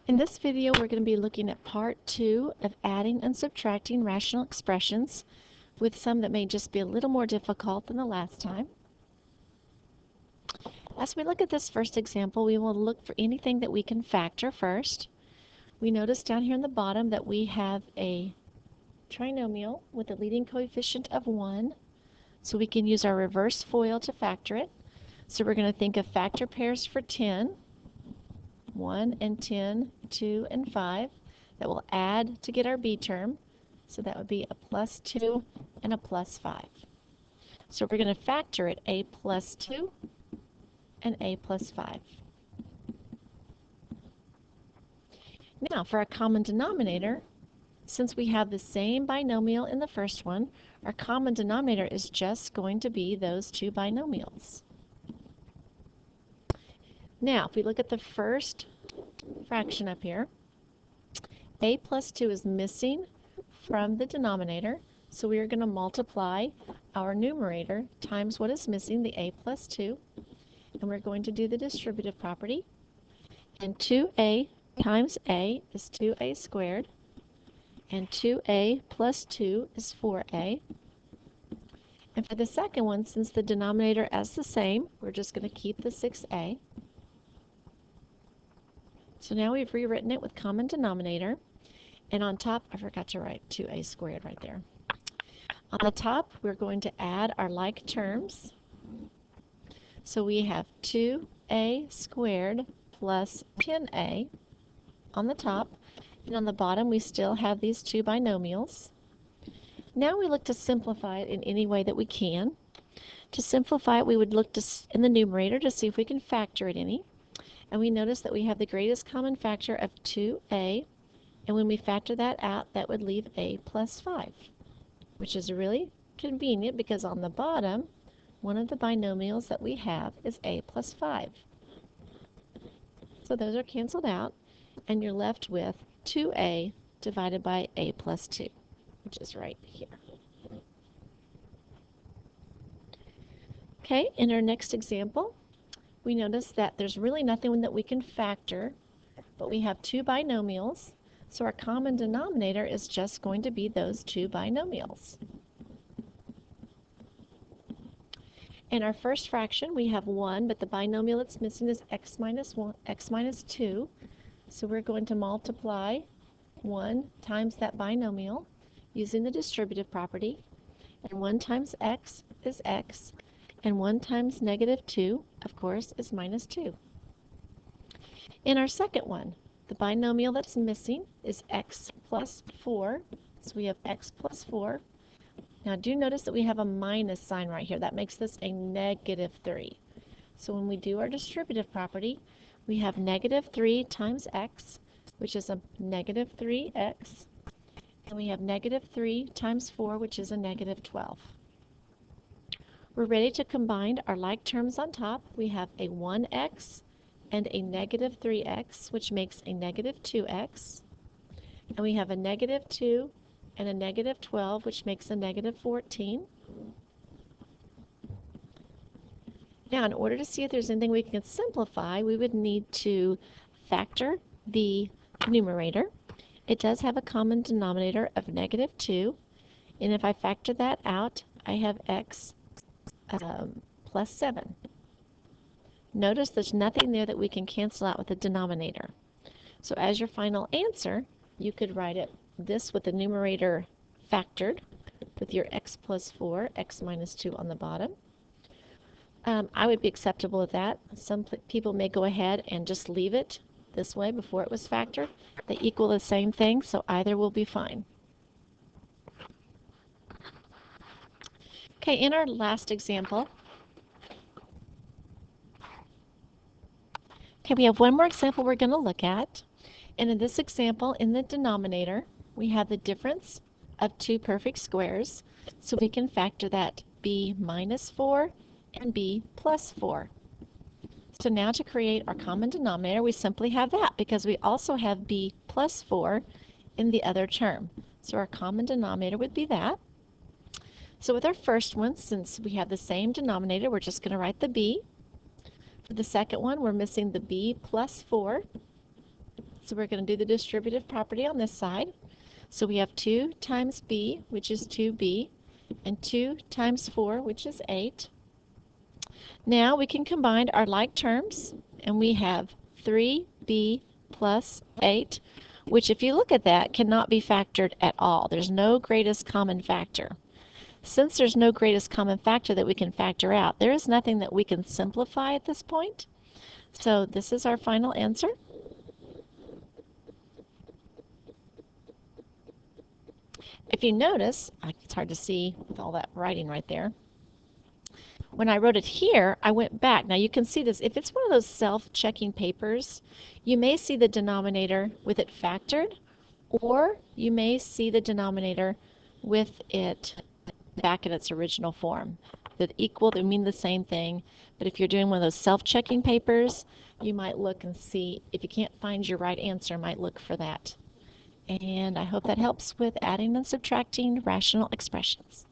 In this video, we're going to be looking at part 2 of adding and subtracting rational expressions, with some that may just be a little more difficult than the last time. As we look at this first example, we will look for anything that we can factor first. We notice down here in the bottom that we have a trinomial with a leading coefficient of 1, so we can use our reverse FOIL to factor it. So we're going to think of factor pairs for 10. 1 and 10, 2 and 5, that will add to get our b term. So that would be a plus 2 and a plus 5. So we're going to factor it a plus 2 and a plus 5. Now for a common denominator, since we have the same binomial in the first one, our common denominator is just going to be those two binomials. Now, if we look at the first fraction up here, a plus 2 is missing from the denominator, so we are going to multiply our numerator times what is missing, the a plus 2, and we're going to do the distributive property. And 2a times a is 2a squared, and 2a plus 2 is 4a. And for the second one, since the denominator is the same, we're just going to keep the 6a. So now we've rewritten it with common denominator, and on top, I forgot to write 2a squared right there. On the top, we're going to add our like terms. So we have 2a squared plus 10a on the top, and on the bottom we still have these two binomials. Now we look to simplify it in any way that we can. To simplify it, we would look in the numerator to see if we can factor it any. And we notice that we have the greatest common factor of 2a, and when we factor that out, that would leave a plus 5, which is really convenient because on the bottom, one of the binomials that we have is a plus 5. So those are canceled out, and you're left with 2a divided by a plus 2, which is right here. Okay, in our next example, we notice that there's really nothing that we can factor, but we have two binomials, so our common denominator is just going to be those two binomials. In our first fraction, we have 1, but the binomial that's missing is x minus 2, so we're going to multiply 1 times that binomial using the distributive property, and 1 times x is x, and 1 times negative 2, of course, is minus 2. In our second one, the binomial that's missing is x plus 4, so we have x plus 4. Now do notice that we have a minus sign right here. That makes this a negative 3. So when we do our distributive property, we have negative 3 times x, which is a negative 3x, and we have negative 3 times 4, which is a negative 12. We're ready to combine our like terms on top. We have a 1x and a negative 3x, which makes a negative 2x. And we have a negative 2 and a negative 12, which makes a negative 14. Now, in order to see if there's anything we can simplify, we would need to factor the numerator. It does have a common denominator of negative 2, and if I factor that out, I have x plus 7. Notice there's nothing there that we can cancel out with the denominator. So as your final answer, you could write this with the numerator factored with your x plus 4, x minus 2 on the bottom. I would be acceptable with that. Some people may go ahead and just leave it this way before it was factored. They equal the same thing, so either will be fine. Okay, in our last example, we have one more example we're going to look at. And in this example, in the denominator, we have the difference of two perfect squares. So we can factor that b minus 4 and b plus 4. So now to create our common denominator, we simply have that because we also have b plus 4 in the other term. So our common denominator would be that. So with our first one, since we have the same denominator, we're just going to write the b. For the second one, we're missing the b plus 4. So we're going to do the distributive property on this side. So we have 2 times b, which is 2b, and 2 times 4, which is 8. Now we can combine our like terms, and we have 3b plus 8, which if you look at that cannot be factored at all. There's no greatest common factor. Since there's no greatest common factor that we can factor out, there is nothing that we can simplify at this point. So this is our final answer. If you notice, it's hard to see with all that writing right there. When I wrote it here, I went back. Now you can see this. If it's one of those self-checking papers, you may see the denominator with it factored, or you may see the denominator with it back in its original form. That equal, they mean the same thing, but if you're doing one of those self-checking papers, you might look and see, if you can't find your right answer, might look for that. And I hope that helps with adding and subtracting rational expressions.